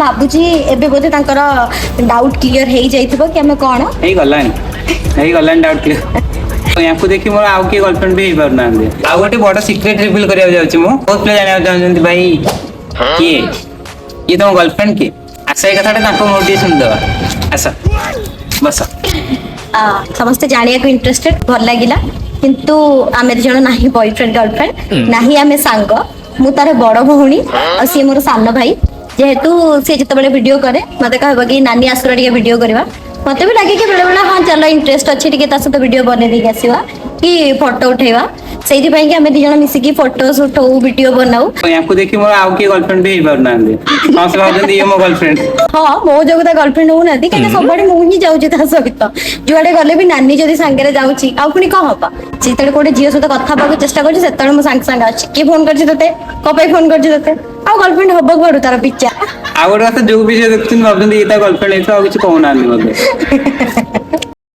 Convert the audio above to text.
ଭାବୁଛି ଏବେ ବୋଧେ ତାଙ୍କର ଡାଉଟ୍ କ୍ଲିୟର ହେଇଯାଇଥିବ କି ଆମେ କଣ ହେଇଗଲାଣି डाउट क्लियर याकू देखि मोर आउ के गर्लफ्रेंड भी हेबार नांदे आ गोटे बड़ सीक्रेट रिवील करिया जाउची मु बहुत प्ले जानिया चाहछन्ती भाई किए ये तुम गर्लफ्रेंड के आशा ए कथाटे ताको मोर दी सुन दवा आशा बस समस्त जानिया को इंटरेस्टेड भल लागिला किंतु आमे दी जण नाही बॉयफ्रेंड गर्लफ्रेंड नाही आमे सांग मु तार बड़ भौणी और सी मोर सान भाई जेहेतु सी जिते वीडियो करे मत कहब कि नानी आसुरा टे वीडियो करवा मत भी लगे कि बेले बेले हाँ चलो इंटरेस्ट अच्छे टे सहित वीडियो बने आसवा कि फोटो उठेवा से आम दी जन मिसिकी फोटो उठाऊ वीडियो बनाऊ याकू देखि मोर आउ के गर्लफ्रेंड भी हेबार नांदे हम से भाबजन ये मो गर्लफ्रेंड हाँ मो जो गर्लफ्रेंड हो नाती कहीं सब मु ही जाऊँ सहित जुआडे गले भी नानी जदि सांगे जाऊँगी आउ पुणी कौन हम जिते गोटे झील सहित कथा हवा चेष्टा कर सागे सागे अच्छी किए फोन करते कपाई फोन करते आ गर्लफ्रेंड हम कड़ू तार पिज्जा आ गोटे कथा जो भी देखुन भाबजन ये गर्लफ्रेंड है किसी कहना मत